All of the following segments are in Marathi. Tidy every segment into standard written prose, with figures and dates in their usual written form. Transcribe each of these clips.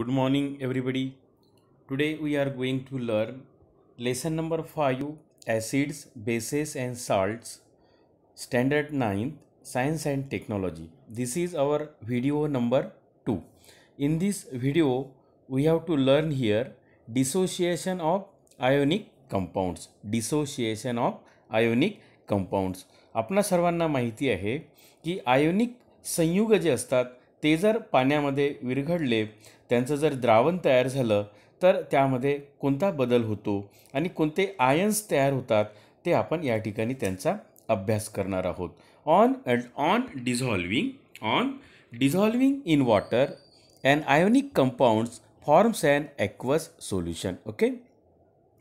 Good morning, everybody. Today we are going to learn lesson number 5, Acids, Bases and Salts, Standard 9th, Science and Technology. This is our video number 2. In this video, we have to learn here dissociation of ionic compounds. Dissociation of ionic compounds. आपणा सर्वांना माहिती आहे की आयोनिक संयुग जे असतात ते जर पाण्यामध्ये विरघळले, त्यांचं जर द्रावण तयार झालं तर त्यामध्ये कोणता बदल होतो आणि कोणते आयन्स तयार होतात ते आपण या ठिकाणी त्यांचा अभ्यास करणार आहोत. On dissolving in water and ionic compounds forms and aqueous solution. Okay.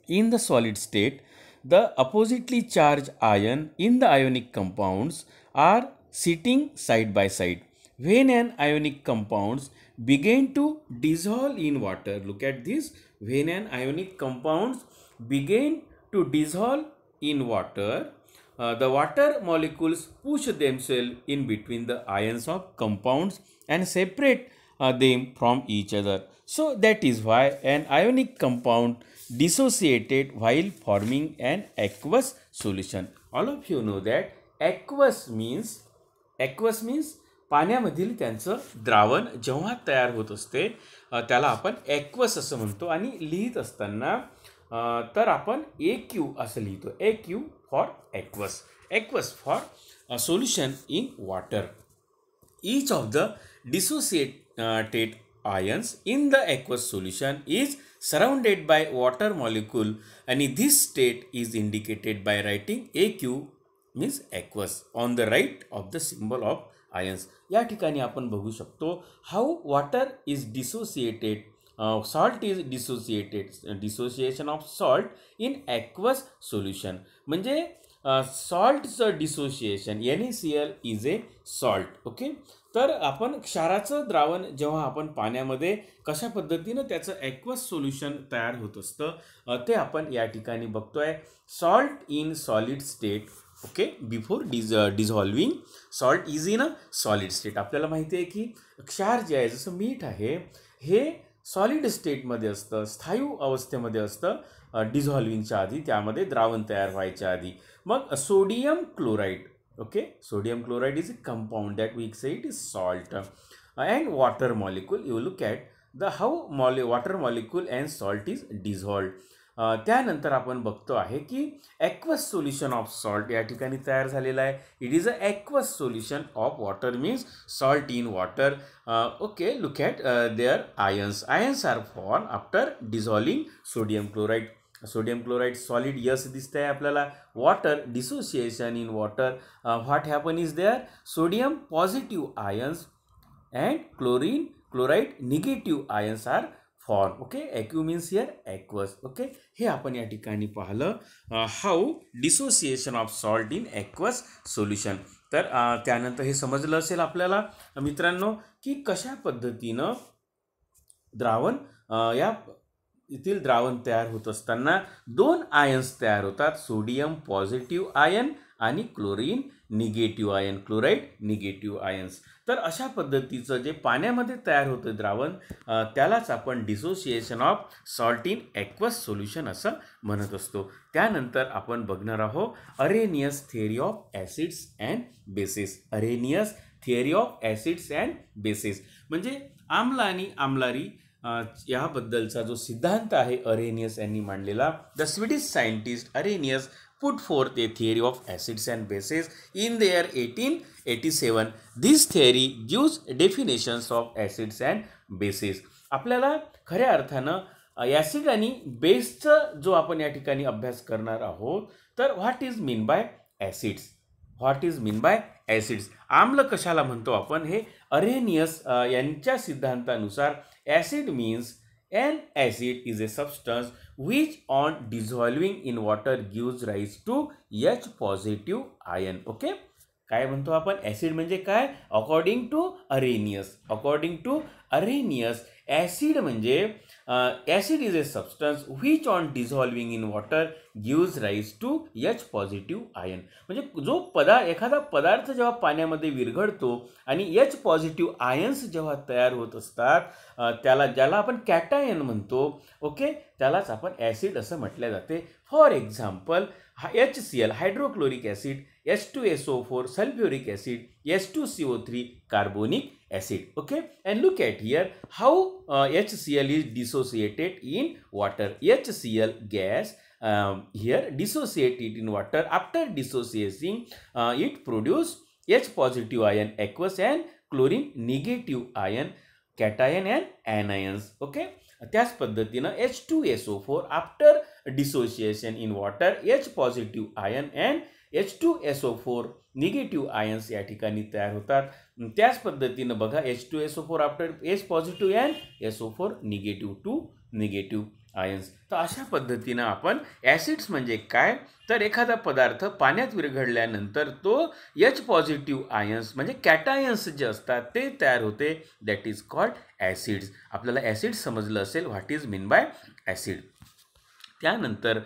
In the solid state, the oppositely charged ion in the ionic compounds are sitting side by side. When an ionic compounds begin to dissolve in water, look at this. When an ionic compounds begin to dissolve in water, the water molecules push themselves in between the ions of compounds and separate them from each other. So that is why an ionic compound dissociated while forming an aqueous solution. All of you know that aqueous means पाण्यामधील त्यांचं द्रावण जेव्हा तयार होत असते त्याला आपण ॲक्वस असं म्हणतो. आणि लिहित असताना तर आपण AQ असं लिहितो. AQ for aqueous. Aqueous for solution in water. Each of the dissociated ions in the aqueous solution is surrounded by water molecule and this state is indicated by writing AQ means aqueous on the right of the symbol of ions. या ठिकाणी आपण बघू शकतो how water is dissociated, salt is dissociated, dissociation of salt in aqueous solution. म्हणजे सॉल्टचं dissociation NaCl is a salt. Okay. तर आपण क्षाराचं द्रावण जेव्हा आपण पाण्यामध्ये कशा पद्धतीनं त्याचं ॲक्वस सोल्युशन तयार होत असतं ते आपण या ठिकाणी बघतोय. Salt in solid state. Okay. Before dissolving salt is in a solid state. आपल्याला माहिती आहे की क्षार जे आहे जसं मीठ आहे हे सॉलिड स्टेटमध्ये असतं, स्थायू अवस्थेमध्ये असतं डिझॉल्विंगच्या आधी, त्यामध्ये द्रावण तयार व्हायच्या आधी. मग sodium chloride. Okay. Sodium chloride is a compound that we say it is salt. And water molecule, you look at the how water molecule and salt is dissolved. त्यानंतर आपण बघतो आहे की ॲक्वस सोल्युशन ऑफ सॉल्ट या ठिकाणी तयार झालेला आहे. It is a aqueous solution of water means salt in water. Okay. Look at there ions are form after dissolving sodium chloride. Sodium chloride solid yes दिसतंय आपल्याला. Water dissociation in water. What happen is there sodium positive ions and chloride negative ions are form. Okay. AQ means here aqueous. Okay. हे आपण या ठिकाणी पाहिलं how dissociation of salt in aqueous solution. तर त्यानंतर हे समजलं असेल आपल्याला मित्रांनो की कशा पद्धतीनं द्रावण या येथील द्रावण तयार होत असताना दोन आयन्स तयार होतात. सोडियम पॉझिटिव्ह आयन आणि chlorine negative ion, chloride negative ions. तर अशा पद्धतीचं जे पाण्यामध्ये तयार होतं द्रावण त्यालाच आपण dissociation of salt in aqueous solution असं म्हणत असतो. त्यानंतर आपण बघणार आहोत Arrhenius theory of acids and bases. Arrhenius theory of acids and bases म्हणजे आम्ल आणि आम्लारी याबद्दलचा जो सिद्धांत आहे अरेनियस यांनी मांडलेला. The Swedish scientist Arrhenius put forth a theory of acids and bases in the year 1887. This theory gives definitions of acids and bases. आपल्याला खऱ्या अर्थानं ॲसिड आणि बेसचं जो आपण या ठिकाणी अभ्यास करणार आहोत तर what is mean bye acids. What is mean bye acids. आम्ल कशाला म्हणतो आपण हे अरेनियस यांच्या सिद्धांतानुसार acid means an acid is a substance which on dissolving in water gives rise to H positive ion. Okay. काय म्हणतो आपण ॲसिड म्हणजे काय अकॉर्डिंग टू अरेनियस. ॲसिड म्हणजे acid is a substance which on dissolving in water gives rise to H positive ion. म्हणजे जो एखादा पदार्थ जेव्हा पाण्यामध्ये विरघळतो आणि H पॉझिटिव्ह आयन्स जेव्हा तयार होत असतात ज्याला आपण कॅटायन म्हणतो, ओके, त्यालाच आपण ॲसिड असं म्हटलं जाते. For example HCl hydrochloric acid, H2SO4 sulfuric acid, H2CO3 carbonic acid. Okay, and look at here how HCl is dissociated in water. HCl gas here dissociated in water. After dissociating, it produce H positive ion aqueous and chlorine negative ion cation and anions. Okay, त्याच पद्धतीनं H2SO4 after dissociation in water H positive ion and H2SO4 negative ions या ठिकाणी तयार होतात. त्याच पद्धतीनं बघा H2SO4 after H positive and SO4 negative to negative ions. तर अशा पद्धतीनं आपण ॲसिड्स म्हणजे काय, तर एखादा पदार्थ पाण्यात विरघळल्यानंतर तो H पॉझिटिव्ह आयन्स म्हणजे कॅटायन्स जे असतात ते तयार होते. That is called acids. आपल्याला ॲसिड समजलं असेल what is mean by acid. त्यानंतर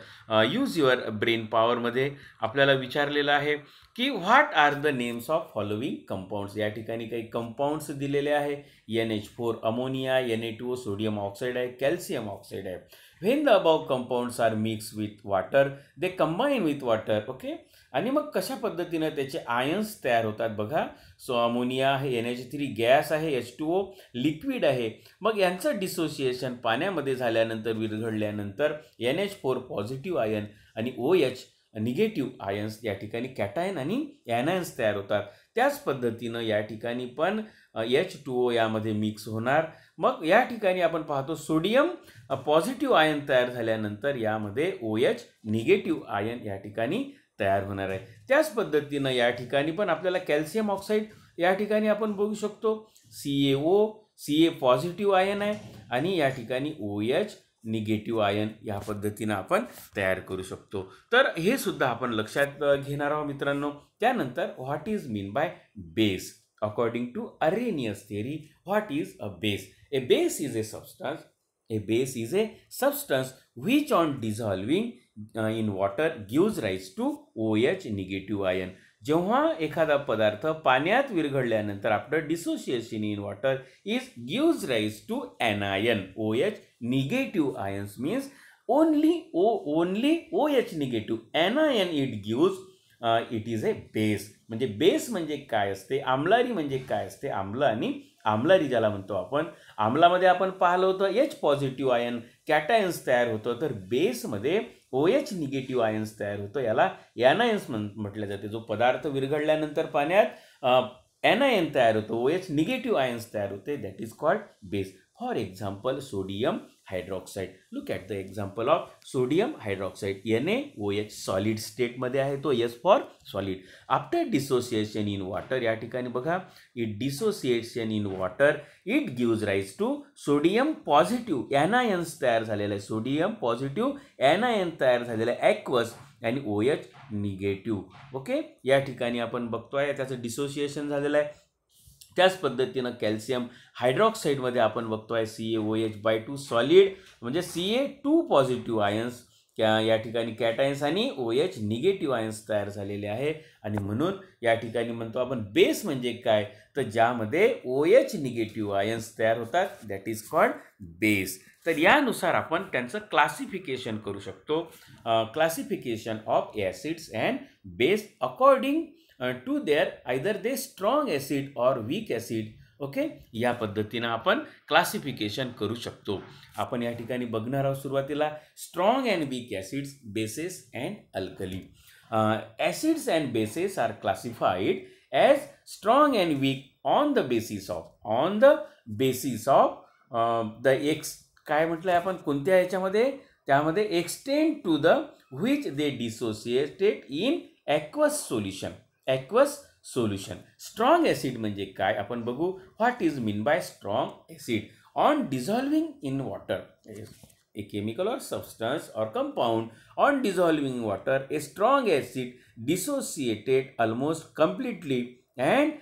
यूज युअर ब्रेन पॉवरमध्ये आपल्याला विचारलेलं आहे की what are the names of following compounds. या ठिकाणी काही कंपाऊंड्स दिलेले आहे. NH4 ammonia, Na2O sodium oxide आहे, कॅल्शियम ऑक्साईड आहे. When the above compounds are mix with water they combine with water. Okay, आणि मग कशा पद्धतीनं त्याचे आयन्स तयार होतात बघा. सो अमोनिया आहे, NH3 गॅस आहे, H2O लिक्विड आहे. मग यांचं डिसोसिएशन पाण्यामध्ये झाल्यानंतर विरघळल्यानंतर NH4 पॉझिटिव्ह आयन आणि OH निगेटिव्ह आयन्स या ठिकाणी कॅटायन आणि ॲनायन्स तयार होतात. त्याच पद्धतीनं या ठिकाणी पण H2O यामध्ये मिक्स होणार. मग या ठिकाणी आपण पाहतो सोडियम पॉझिटिव्ह आयन तयार झाल्यानंतर यामध्ये OH निगेटिव्ह आयन या ठिकाणी तयार होणार आहे. त्याच पद्धतीनं या ठिकाणी पण आपल्याला कॅल्शियम ऑक्साईड या ठिकाणी आपण बघू शकतो. Ca पॉझिटिव्ह आयन आहे आणि या ठिकाणी OH निगेटिव्ह आयन या पद्धतीनं आपण तयार करू शकतो. तर हे सुद्धा आपण लक्षात घेणार आहोत मित्रांनो. त्यानंतर what is mean by base. According to Arrhenius theory, what is a base? A base is a substance. A base is a substance which on dissolving in water gives rise to OH negative ion. जेव्हा एखादा पदार्थ पाण्यात विरघळल्यानंतर after dissociation in water is gives rise to anion. OH negative ions means only OH negative anion it gives. It is a base. म्हणजे बेस म्हणजे काय असते, आम्लारी म्हणजे काय असते, आम्ल आणि आम्लारी ज्याला म्हणतो आपण. आम्लामध्ये आपण पाहिलं होतं H पॉझिटिव्ह आयन कॅटायन्स तयार होतं, तर बेसमध्ये OH निगेटिव्ह आयन्स तयार होतं. याला ॲनायन्स म्हटलं जाते. जो पदार्थ विरघळल्यानंतर पाण्यात ॲनायन तयार होतो, OH निगेटिव्ह आयन्स तयार होते, that is called base. For example sodium hydroxide. Look at the example of sodium hydroxide. NaOH solid स्टेटमध्ये आहे तो, S for solid. After dissociation in water या ठिकाणी बघा, it dissociation in water it gives rise to sodium positive anions तयार झालेला आहे. सोडियम पॉझिटिव्ह ॲनायन तयार झालेला आहे ॲक्वस आणि OH निगेटिव्ह. ओके, या ठिकाणी आपण बघतोय त्याचं डिसोसिएशन झालेलं आहे. त्याच पद्धतीनं कॅल्शियम हायड्रॉक्साईडमध्ये आपण बघतोय CaOH/2 सॉलिड म्हणजे Ca2 पॉझिटिव्ह आयन्स या ठिकाणी कॅटायन्स आणि OH निगेटिव्ह आयन्स तयार झालेले आहे. आणि म्हणून या ठिकाणी म्हणतो आपण बेस म्हणजे काय, तर ज्यामध्ये OH निगेटिव्ह आयन्स तयार होतात, दॅट इज कॉल्ड बेस. तर यानुसार आपण त्यांचं क्लासिफिकेशन करू शकतो. Classification of acids and base according to their either they strong acid or weak acid. Okay, या पद्धतीनं आपण क्लासिफिकेशन करू शकतो. आपण या ठिकाणी बघणार आहोत सुरुवातीला strong and weak acids, bases and alkali. Acids and bases are classified as strong and weak on the basis of the काय म्हटलंय आपण कोणत्या ह्याच्यामध्ये, त्यामध्ये extend to the which they dissociated in aqueous solution. Strong acid म्हणजे काय आपण बघू. What is mean by strong acid? On dissolving in water, a chemical or substance or compound on dissolving in water, a strong acid dissociated almost completely and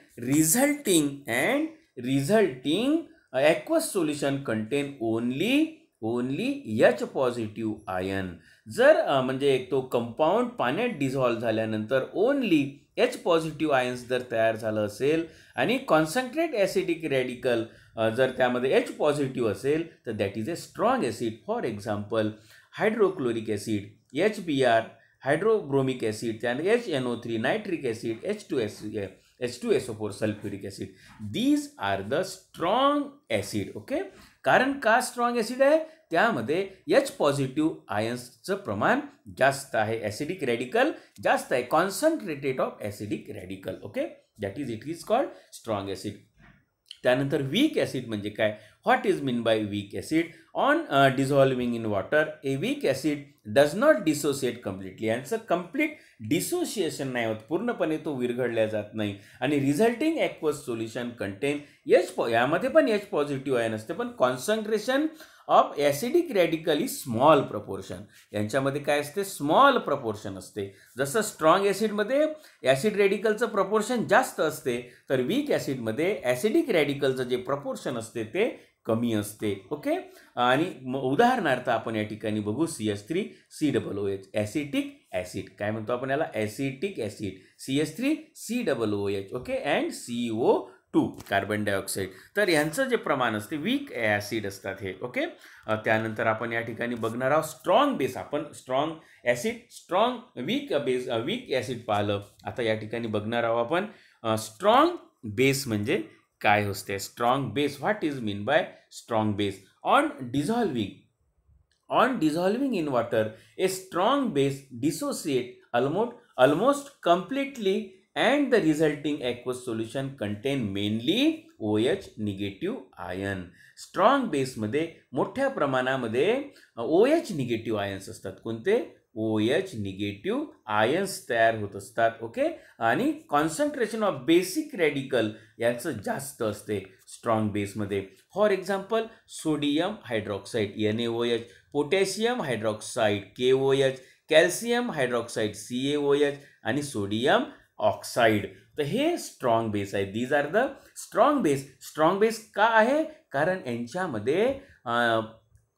resulting aqueous solution contain only only H positive ion. जर म्हणजे तो कंपाऊंड पाण्यात डिझॉल्व्ह झाल्यानंतर ओनली H पॉझिटिव्ह आयन्स जर तयार झालं असेल आणि कॉन्सन्ट्रेट ॲसिडिक रॅडिकल जर त्यामध्ये H पॉझिटिव्ह असेल तर that is a strong acid. For example hydrochloric acid, HBr, hydrobromic acid, त्यानंतर HNO3, nitric acid, H2SO4, sulphuric acid. These are the strong acid. Okay, कारण का स्ट्रॉंग ॲसिड आहे? त्यामध्ये H पॉझिटिव्ह आयन्सचं प्रमाण जास्त आहे, ॲसिडिक रॅडिकल जास्त आहे, concentrated of acidic radical. Okay, that is it is called strong acid. त्यानंतर वीक ॲसिड म्हणजे काय? What is mean by weak acid? On dissolving in water a weak acid does not dissociate completely. यांचं कम्प्लीट डिसोसिएशन नाही होत, पूर्णपणे तो विरघळल्या जात नाही आणि रिझल्टिंग ॲक्वस सोल्युशन कंटेन यामध्ये पण H पॉझिटिव्ह आयन असते, पण concentration of acidic radical is small proportion. यांच्यामध्ये काय असते? स्मॉल प्रपोर्शन असते. जसं स्ट्रॉंग ॲसिडमध्ये ॲसिड रॅडिकलचं प्रपोर्शन जास्त असते, तर वीक ॲसिडमध्ये ॲसिडिक रॅडिकलचं जे प्रपोर्शन असते ते कमी असते. ओके, आणि उदाहरणार्थ आपण या ठिकाणी बघू CH3COOH, ॲसिटिक ॲसिड. काय म्हणतो आपण याला? Acetic acid. CH3COOH. Okay, and CO2, carbon dioxide. तर यांचं जे प्रमाण असते वीक ॲसिड असतात हे. ओके, त्यानंतर आपण या ठिकाणी बघणार आहोत स्ट्रॉंग बेस. आपण strong acid, strong weak base, weak acid पाहिलं. आता या ठिकाणी बघणार आहोत आपण स्ट्रॉंग बेस म्हणजे काय असते? Strong base, what is mean by strong base? On dissolving in water a strong base dissociate almost completely and the resulting aqueous solution contain mainly OH negative ion. Strong बेसमध्ये मोठ्या प्रमाणामध्ये OH निगेटिव्ह आयन्स असतात. कोणते? OH निगेटिव्ह आयन्स तयार होत असतात. ओके, आणि कॉन्सन्ट्रेशन ऑफ बेसिक रॅडिकल यांचं जास्त असते स्ट्रॉंग बेसमध्ये. For example sodium hydroxide NaOH, potassium hydroxide KOH, calcium hydroxide CaOH आणि सोडियम ऑक्साईड. तर हे स्ट्रॉंग बेस आहे. These are the strong base. Strong base का आहे? कारण यांच्यामध्ये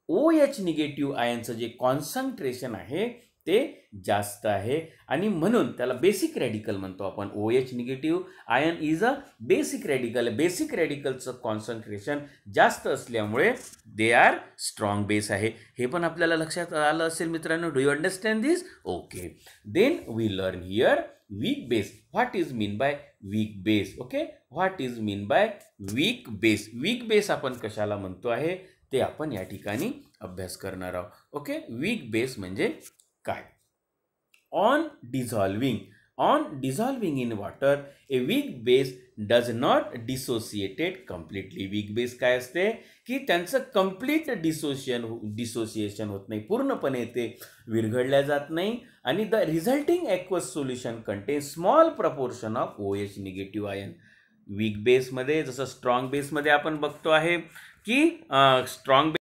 OH निगेटिव्ह आयनचं जे कॉन्सन्ट्रेशन आहे ते जास्त आहे आणि म्हणून त्याला बेसिक रॅडिकल म्हणतो आपण. OH negative ion is a basic radical. Basic रॅडिकलचं कॉन्सन्ट्रेशन जास्त असल्यामुळे दे आर स्ट्रॉंग बेस आहे. हे पण आपल्याला लक्षात आलं असेल मित्रांनो. Do you understand this? Okay, then we learn here weak base. What is mean by weak base? Okay, what is mean by weak base? Weak base आपण कशाला म्हणतो आहे ते आपण या ठिकाणी अभ्यास करणार आहोत. ओके, वीक बेस म्हणजे काय? On dissolving in water a weak base does not dissociated completely. Weak base काय असते की त्यांचं कम्प्लीट डिसोसिएशन होत नाही, पूर्णपणे ते विरघळल्या जात नाही आणि the resulting aqueous solution contain small proportion of OH negative ion. Weak बेसमध्ये जसं स्ट्रॉंग बेसमध्ये आपण बघतो आहे की स्ट्रॉंग